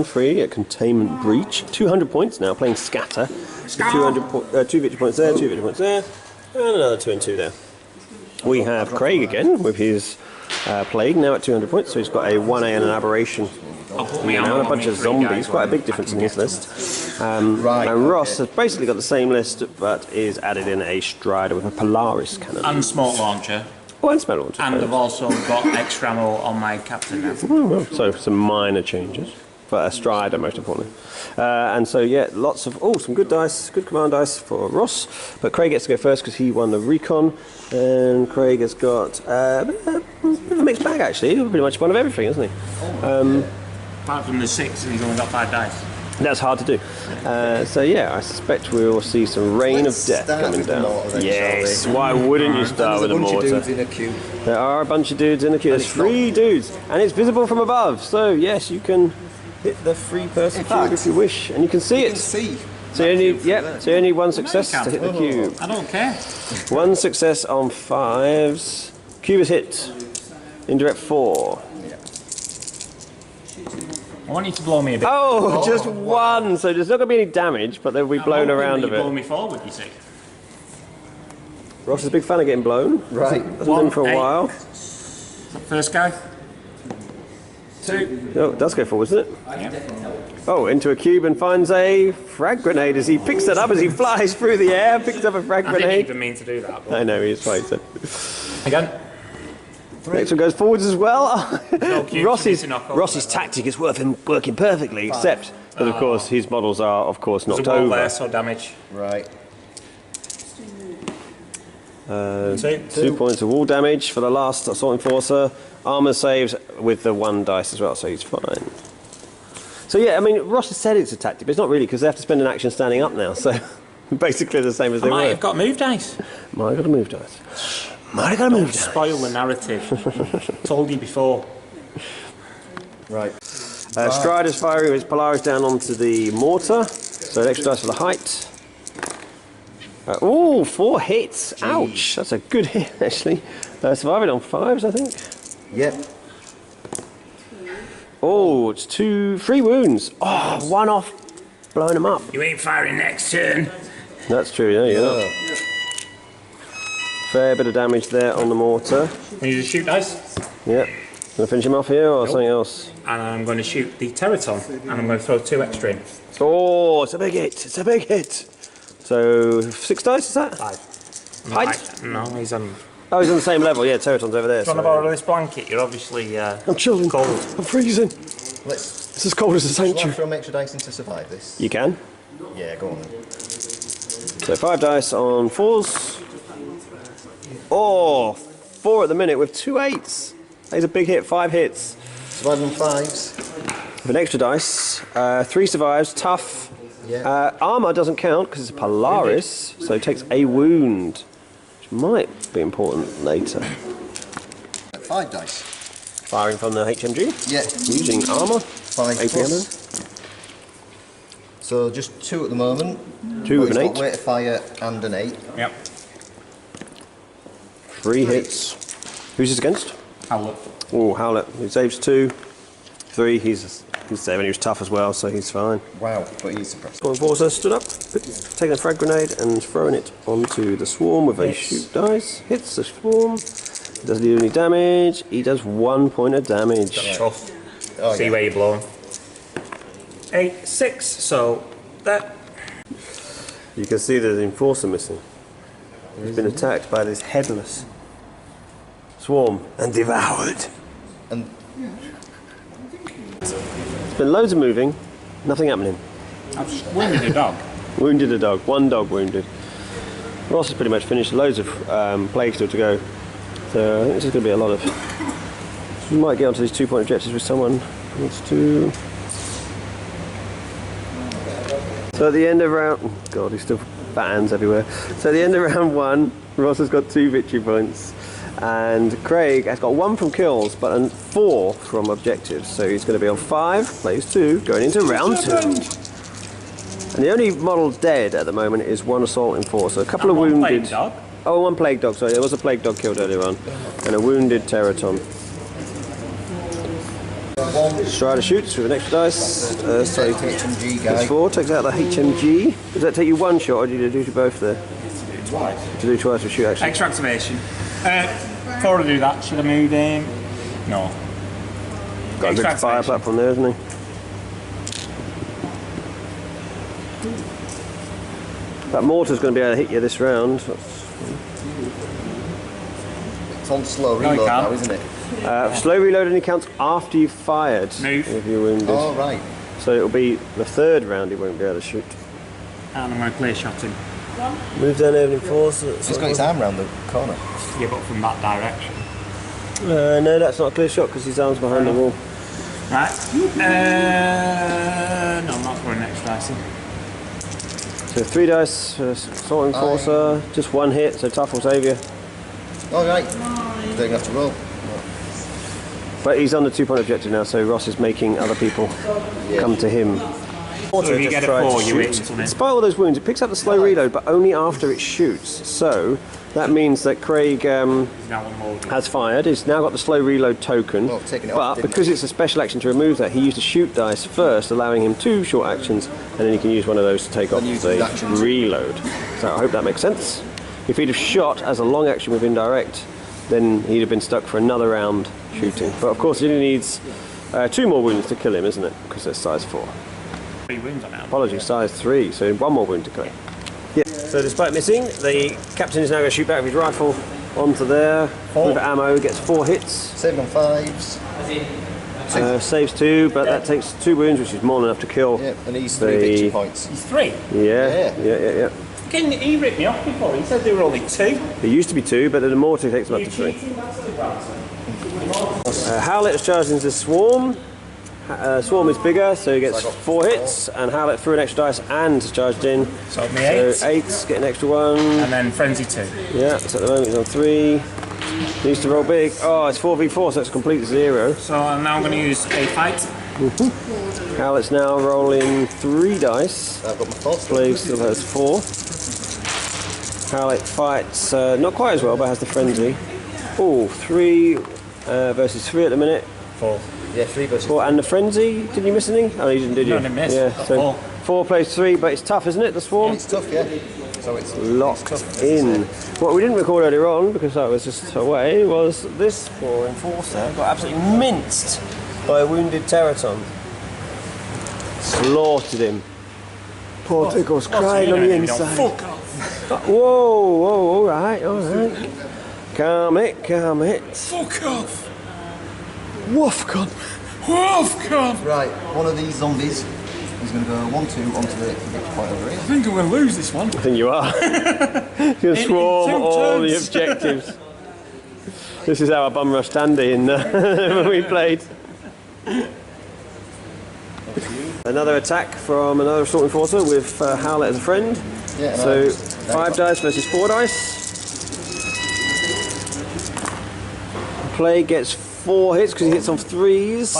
round 3 at Containment Breach. 200 points now, playing Scatter. 2 victory points there, 2 victory points there, and another 2 and 2 there. We have Craig again with his Plague, now at 200 points, so he's got a 1A and an Aberration. Now, and a bunch of zombies, quite a big difference in his list. And Ross has basically got the same list, but is added in a Strider with a Polaris cannon. And Smoke Launcher. Oh, and Spell Launcher. And I've also got extra ammo on my Captain now. Oh, well, so some minor changes. But a Strider, most importantly. And so, yeah, lots of... Oh, some good dice, good command dice for Ross. But Craig gets to go first because he won the Recon. And Craig has got a bit of a mixed bag, actually. He's pretty much one of everything, isn't he? Apart from the 6, and he's only got 5 dice. That's hard to do. So, yeah, I suspect we will see some Rain of Death coming down. Yes, why wouldn't you start with a mortar? There's a bunch of dudes in a queue. There are a bunch of dudes in the queue. There's 3 dudes, and it's visible from above. So, yes, you can hit the 3-person cube if you wish, and you can see it. So you need 1 success to hit the cube. I don't care. 1 success on 5s. Cube is hit. Indirect 4. I want you to blow me a bit. Oh, just 1. So there's not going to be any damage, but they'll be blown around a bit. Blow me forward, you see. Ross is a big fan of getting blown. Right. Hasn't been for a while. First guy. 2. Oh, it does go forward, doesn't it? Yeah. Oh, into a cube and finds a frag grenade as he picks it up as he flies through the air, picks up a frag grenade. I didn't even mean to do that. But... I know, he's fine. So. Again. Next one goes forwards as well. No Ross's tactic is working perfectly, except that, of course, his models are, of course, knocked over. There, so damage. Right. 2 points of wall damage for the last Assault Enforcer. Armour saves with the 1 dice as well, so he's fine. So yeah, I mean, Ross has said it's a tactic, but it's not really, because they have to spend an action standing up now, so basically the same as they were. Might have got move dice. Might have got a move dice. Might have got a move dice. Spoil the narrative. Told you before. Right. Strider's firing his Polaris down onto the mortar, so an extra dice for the height. Oh, 4 hits. Jeez. Ouch, that's a good hit, actually. Surviving on 5s, I think. Yep. Oh, it's 3 wounds. Oh, 1 off, blowing him up. You ain't firing next turn. That's true, yeah, yeah. Fair bit of damage there on the mortar. We need to shoot dice. Yep. Gonna finish him off here or something else? And I'm going to shoot the Terraton, and I'm going to throw 2 extra in. Oh, it's a big hit. It's a big hit. So 6 dice, is that? 5. Height? No, he's on. Oh, he's on the same level. Yeah, Terraton's over there. Do you want to borrow this blanket? You're obviously I'm chilling. Cold. I'm freezing. It's as cold as a sanctuary. Shall I throw extra dice in to survive this? You can. Yeah, go on then. So 5 dice on 4s. Oh, 4 at the minute with 2 8s. That's a big hit. 5 hits. Survive on 5s. With an extra dice. 3 survives. Tough. Yeah. Armour doesn't count because it's a Polaris, so it takes a wound, which might be important later. 5 dice. Firing from the HMG? Yeah. Using armour? 5 AP plus. So just 2 at the moment. 2 with an 8. Weight of fire and an 8. Yep. 3 hits. Who's this against? Howlett. Oh, Howlett. He saves 2. 3, he's saving. He was tough as well, so he's fine. Wow, but he's suppressed. Enforcer stood up, taking a frag grenade and throwing it onto the swarm with a shoot dice. Hits the swarm. Doesn't do any damage. He does 1 point of damage. Tough. Oh, See where you're blowing. 8, 6. So that. You can see there's an enforcer missing. He's been attacked by this headless swarm and devoured. And there's been loads of moving, nothing happening. I've just wounded a dog. Wounded a dog, 1 dog wounded. Ross has pretty much finished, loads of plague still to go. So I think this is going to be a lot of... We might get onto these 2-point objectives with someone who wants to... So at the end of round... Oh God, he's still bans everywhere. So at the end of round 1, Ross has got 2 victory points. And Craig has got 1 from kills, but 4 from objectives. So he's going to be on 5, plays 2, going into round 2. And the only model dead at the moment is 1 Assault Enforcer. A couple of wounded... Dog? Oh, 1 plague dog, sorry. There was a plague dog killed earlier on. And a wounded Terraton. 1. Strider shoots with an extra dice. Sorry, HMG that's guy. 4. Takes out the HMG. Does that take you one shot, or do you do both there? Twice. To do twice with shoot actually. Extra activation. Before I do that, should I move in? No. Got a Extra big fire activation. platform there, isn't he? That mortar's going to be able to hit you this round. It's on slow No, he reload can't. now, isn't it? Slow reload only counts after you've fired. Move. If you're wounded. Oh, right. So it'll be the third round he won't be able to shoot. And I'm going to clear shot him. Move down over in force. He's got his arm round the corner. Yeah, but from that direction. No, that's not a clear shot because his arm's behind the wall. Right. No, I'm not throwing next dice in. So 3 dice for Assault Enforcer, just 1 hit, so tough will save you. All right. Don't have to roll. But he's on the 2-point objective now, so Ross is making other people come to him. So if you get a 4, you hit something. Despite all those wounds, it picks up the slow reload, but only after it shoots. So that means that Craig Now one more. has fired. He's now got the slow reload token, Oh, taking it but off, didn't because it's a special action to remove that, he used a shoot dice first, allowing him 2 short actions, and then he can use one of those to take off use the his actions. reload. So I hope that makes sense. If he'd have shot as a long action with indirect, then he'd have been stuck for another round shooting. But of course, he only needs 2 more wounds to kill him, isn't it? Because they're size 4. 3 wounds on now. Apologies, size 3, so 1 more wound to kill him. Yeah. So despite missing, the captain is now going to shoot back with his rifle onto there. With ammo, gets 4 hits. Saving on 5s. Saves 2, but that takes 2 wounds, which is more than enough to kill. Yeah, and he's 3 victory points. He's 3. Yeah. Again, he ripped me off before. He said there were only 2. It used to be 2, but the mortar takes them up to 3. Howlet is charged into Swarm. Swarm is bigger, so he gets 4 hits, and Howlet threw an extra dice and charged in. So me 8. So 8's get an extra 1. And then Frenzy 2. Yeah, so at the moment he's on 3. Needs to roll big. Oh, it's 4v4, so it's complete 0. So now I'm going to use a fight. Howlet's now rolling 3 dice. I've got my 4. Plague still has 4. Howlet fights not quite as well, but has the frenzy. Oh, 3 versus 3 at the minute. 4. Yeah, 3 versus 4 and the frenzy. Did you miss anything? Oh, you didn't, did you? No, I didn't miss. Yeah, so 4 plays 3, but it's tough, isn't it? The Swarm It's tough, yeah. So it's locked tough, in. What we didn't record earlier on, because I was just away, was this poor Enforcer got absolutely minced by a wounded Teraton. Slaughtered him. Poor Tickle's crying on the inside. Fuck off. Whoa, all right. Calm it. Fuck off. Woof, God. Woof, God. Right, one of these zombies is going to go 1-2 onto the victory point over here. I think I'm going to lose this one. I think you are. You're going to swarm 2 all the turns. objectives. This is our bum rush Tandy in when we played. Another attack from another Assault Enforcer with Howlet as a friend. Yeah, So 5 dice versus 4 dice. Plague gets 4 hits because he hits on 3s.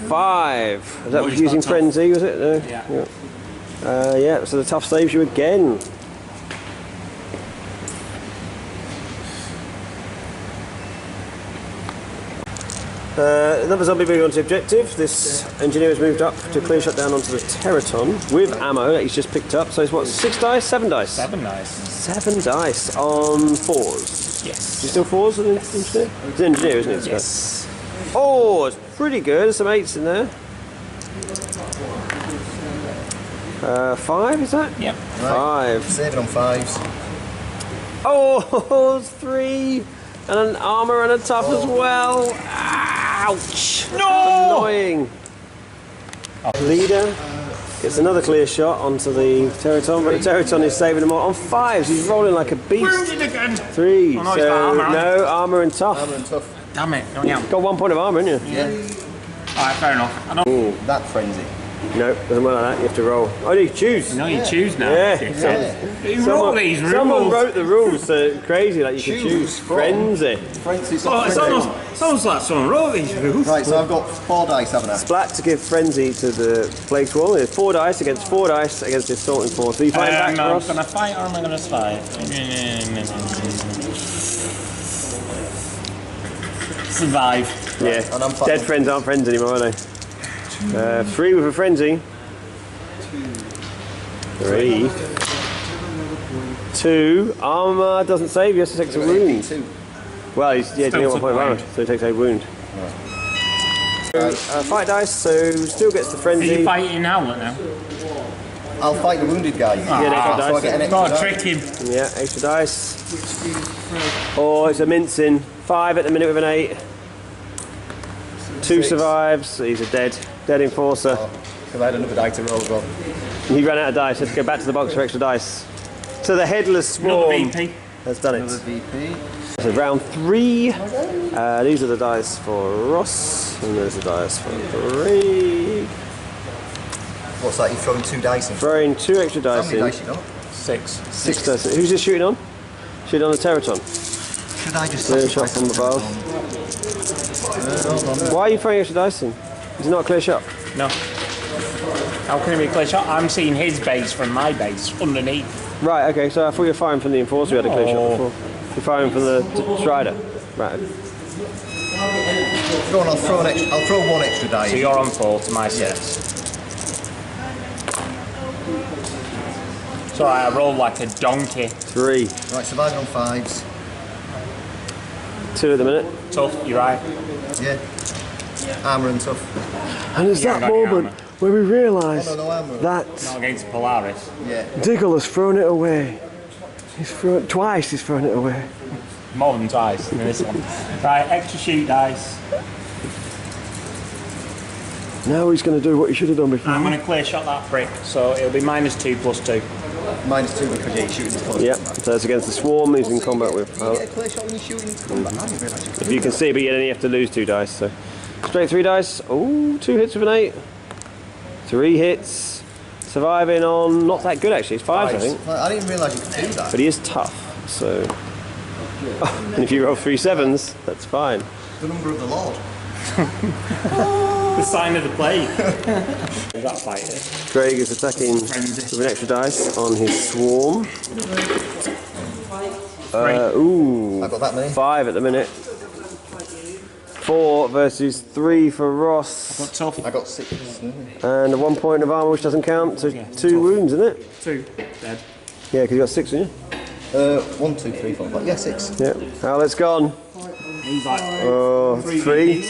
5. Is that No, was he's using not tough. frenzy? Was it? No. Yeah. Yeah. So the tough saves you again. Another zombie moving on to objective. This engineer has moved up to clear shot down onto the Teraton with ammo that he's just picked up. So it's what, 6 dice? 7 dice? 7 dice. 7 dice on 4s. Yes. You still 4s as an engineer? It's an engineer, isn't it? Yes. Oh, it's pretty good. There's some 8s in there. 5, is that? Yep. 5. Saving on 5s. Oh, 3. And an armour and a tough as well. Ouch! No! Annoying. Leader gets another clear shot onto the Teraton, but the Teraton is saving them all on 5s. He's rolling like a beast. Wounded again. 3. Oh, no, he's got armour, hasn't no armour and tough. Armour and tough. Damn it. No, yeah. Got 1 point of armour, haven't you? Yeah. Alright, fair enough. I don't... That frenzy. No, doesn't work like that. You have to roll. Oh, you choose. No, you choose now. Yeah. You wrote these rules. Someone wrote the rules, so crazy. Like you can choose from- frenzy. Frenzy's Oh, got it's frenzy. almost like someone wrote these rules. Right, so I've got 4 dice, haven't I? Splat to give frenzy to the Plague Swarm. There's 4 dice against 4 dice against the Assault Enforcer. You find back, I'm Ross? going to fight or am I going to survive? Survive. Yeah. And I'm Dead friends aren't friends anymore, are they? 3 with a frenzy. 3. 2. Armour doesn't save. He has to take a wound. Well, he's doing 1 point of armor, so he takes a wound. Fight dice, so still gets the Are frenzy. you fighting Howlet now? I'll fight the wounded guy. Yeah, extra So I dice. get an extra Gotta die. trick him. Yeah, extra dice. Or it's a mincing. 5 at the minute with an 8. 2 survives. So he's a dead enforcer. Because I had another die to roll as well. He ran out of dice. Had to go back to the box for extra dice. So the headless Another swarm VP. has done Another it. VP. So round 3. These are the dice for Ross, and there's the dice for Craig. What's that? You're throwing 2 dice in? Throwing 2 extra How dice many in. dice you got? 6. 6 dice. Who's this shooting on? Shooting on the Teraton. Should I just Clear sacrifice shot from them? above. Why are you throwing extra dice in? Is it not a clear shot? No. How can it be a clear shot? I'm seeing his base from my base underneath. Right, okay, so I thought you were firing from the Enforcer, you had a clear shot before. You're firing from the Strider. Right. Go on, I'll throw 1 extra die So in. you're on 4 to my 6. So I roll like a donkey. 3. Right, surviving on 5s. 2 at the minute. Tough, you're right. Yeah. Armour and tough. And it's Yeah, that I got the moment armour. where we realise Oh, no armour. that Not against Polaris. Yeah. Diggle has thrown it away. He's thrown twice. He's thrown it away. More than twice in this one. Right, extra shoot dice. Now he's going to do what he should have done before. I'm going to clear shot that prick, so it'll be -2 + 2. -2 because you're shooting the close. Yep. So it's against the swarm. He's in combat with. You get a clear shot when you're shooting combat. I didn't realise you could If you can see, but then you have to lose 2 dice. So straight 3 dice. Oh, 2 hits with an 8. 3 hits. Surviving on not that good actually. It's 5s, I think. I didn't realise you could do that. But he is tough. So. And if you roll 3 7s, that's fine. The number of the Lord. The sign of the plague. That fighter. Craig is attacking with an extra dice on his swarm. Ooh. I've got that many. 5 at the minute. 4 versus 3 for Ross. Got tough. I got 6. And a 1 point of armour, which doesn't count. So 2 wounds, isn't it? 2. Dead. Yeah, because you got 6, didn't you? 1, 2, 3, 4, 5. Yeah, 6. Yeah. Howlet's gone. He's like, 3.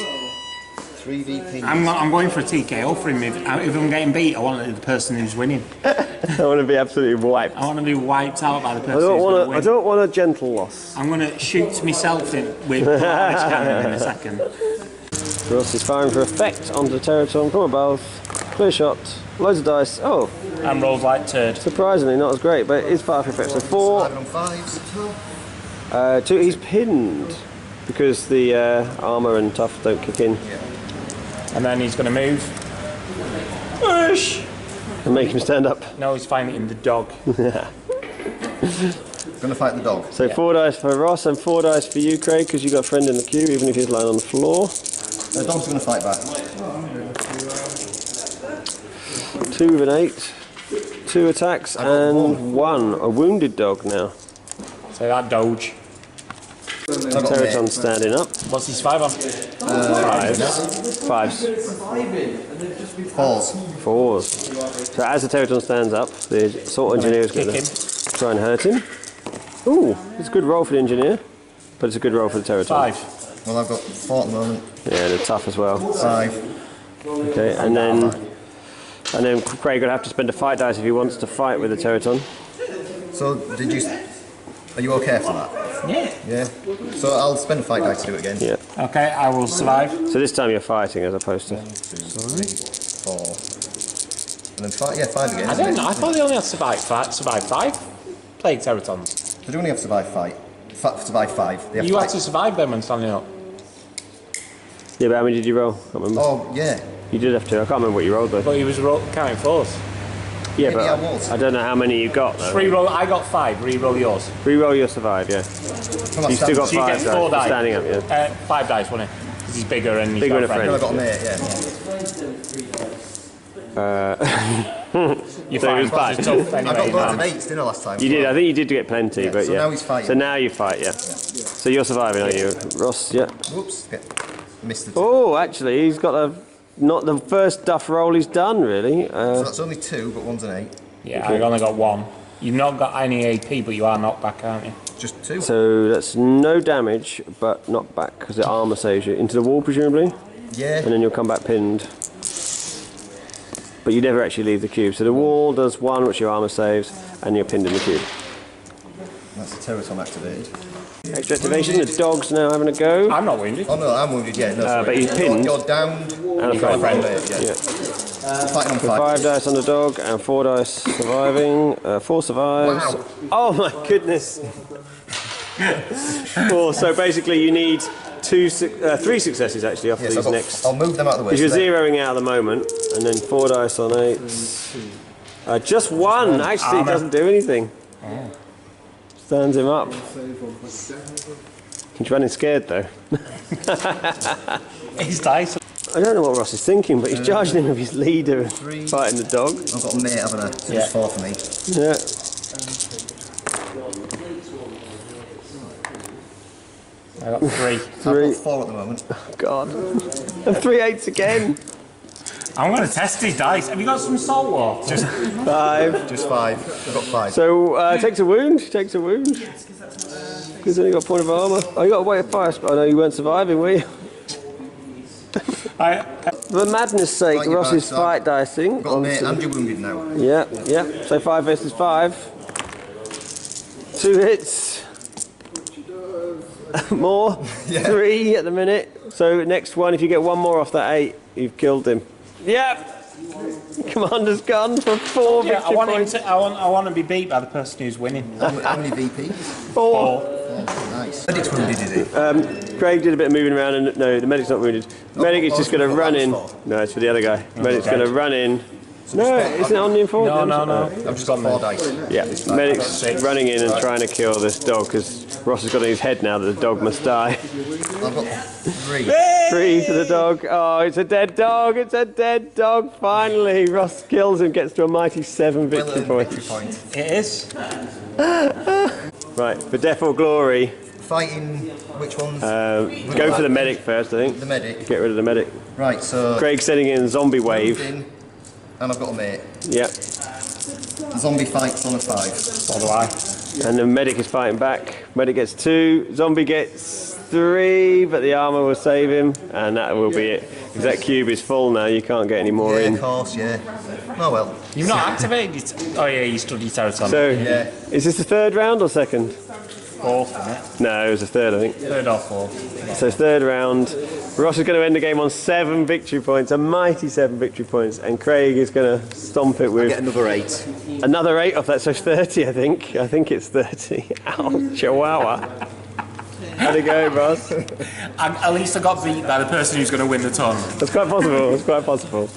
3 VP. I'm going for a TKO for him. If I'm getting beat, I want the person who's winning. I want to be absolutely wiped. I want to be wiped out by the person I don't who's going to want win. I don't want a gentle loss. I'm going to shoot myself in with Polaris cannon in a second. Ross is firing for effect onto the Teraton from above. Clear shot. Loads of dice. Oh, And rolls like turd. surprisingly not as great, but it is fire for effect. So 4. Surviving on 5s. 2. He's pinned because the armour and tough don't kick in. And then he's going to move. Push! And make him stand up. No, he's fighting the dog. Gonna fight the dog. So 4 dice for Ross and 4 dice for you, Craig, because you got a friend in the queue, even if he's lying on the floor. The dog's gonna fight back. 2 with an 8. 2 attacks and 1. A wounded dog now. So that doge. I got Teraton mate. standing up. What's his 5 on? 5s. 4s. 4s. So as the Teraton stands up, the assault engineer is going Kick to try and hurt him. Ooh, it's a good roll for the engineer, but it's a good roll for the Teraton. 5. Well, I've got 4 at the moment. Yeah, they're tough as well. 5. Okay, and then Craig will have to spend a fight dice if he wants to fight with the Teraton. So, are you okay for that? Yeah. Yeah. So I'll spend a fight dice to do it again. Yeah. Okay, I will survive. So this time you're fighting as opposed to. 1, 2, 3, 4. And then 5. Yeah, 5 again. I isn't don't it? know. I thought they only had survive 5 plague teratons. They do only have to survive 5. Survive 5. They have You to had to survive them when standing up. Yeah, but how many did you roll? I can't remember. Oh, yeah. You did have to. I can't remember what you rolled though. But he was counting 4s. Yeah, Maybe but I was. I don't know how many you got though. 3 roll. I got 5. Re-roll yours. Re-roll your survive, yeah. Come on, You still got So you 5 get dice 4 for dice. standing up, yeah. 5 dice, wasn't it? Because he's bigger and he's Bigger got and a I friend. got a mate, yeah. You're So fine. it was bad. It's tough I anyway. got loads of man. 8s, didn't I, last time? You did. I think you did get plenty, but so yeah. now he's fighting. So now you fight, yeah. So you're surviving, are you, Ross? Yeah. Whoops. Okay. missed the. Oh, actually, he's got a not the first duff roll he's done really. So that's only 2, but one's an 8. Yeah, I've only got 1. You've not got any AP, but you are knocked back, aren't you? Just 2. So that's no damage, but not back because the armor saves you into the wall presumably, Yeah. and then you'll come back pinned. But you never actually leave the cube. So the wall does 1, which your armor saves, and you're pinned in the cube. That's the Terraton activated. Extra activation. The dog's now having a go. I'm not wounded. Oh no, I'm wounded. Yeah, no. Sorry. But he's pinned. You're downed. And You've got a friend. Yeah. Yeah. Fighting on 5. 5 dice on the dog and 4 dice surviving. 4 survives. Wow. Oh my goodness. 4. So basically you need 3 successes actually off Yes, these next. I'll move them out of the way. Because so you're zeroing out at the moment, and then 4 dice on 8. Just 1 actually doesn't do anything. Stands him up. He's running scared though. He's dice. I don't know what Ross is thinking, but he's charging in with his leader and 3. fighting the dog. I've got a mate, haven't I? So Yeah. it's 4 for me. Yeah. I got 3. I've 3. got 4 at the moment. God. And 3 8s again. I'm going to test his dice. Have you got some salt water? Just 5. Just 5. I've got 5. So takes a wound. Takes a wound. He's only got a point of armour. Oh, you got a way of fire. Oh no, you weren't surviving, were you? For madness' sake, Fight your Ross is backs up. fight dicing. Got a mate, and you're wounded now. Yeah, yeah. So 5 versus 5. 2 hits. More. Yeah. 3 at the minute. So next one, if you get 1 more off that 8, you've killed him. Yep. Commander's gun for 4 Yeah, I victory want him points. to. I want to be beat by the person who's winning. How many VP? 4. Nice. Medic's wounded, is it? Craig did a bit of moving around, and no, the medic's not wounded. Medic is just going to run in. that was No, it's for the other guy. Medic's okay. going to run in. No, isn't it on the informant? No. I've just got 4 dice. Yeah, Medic's running in and trying to kill this dog because Ross has got in his head now that the dog must die. I've got 3. 3 for the dog. Oh, it's a dead dog. It's a dead dog. Finally, Ross kills him, gets to a mighty 7 victory points. Victory point. It is. Right, for death or glory, Fighting, which ones? go for the medic first, I think. The medic. Get rid of the medic. Right, so. Craig's sending in a zombie moved wave. in, and I've got a mate. Yep. Zombie fights on a 5. So do I. And the medic is fighting back. Medic gets 2. Zombie gets 3, but the armor will save him, and that will be it. Because that cube is full now, you can't get any more Yeah, in. of course, yeah. Oh well. You've not activated it. Oh yeah, you studied Terraton. So, Yeah. is this the 3rd round or 2nd? 4th, isn't it? No, it was the 3rd, I think. 3rd or 4th. So 3rd round. Ross is going to end the game on 7 victory points, a mighty 7 victory points, and Craig is going to stomp it with Get another 8. another 8 off that, so 30, I think. I think it's 30. Ow, chihuahua. How'd it go, Ross? At least I got beat by the person who's going to win the tournament. That's quite possible. It's quite possible.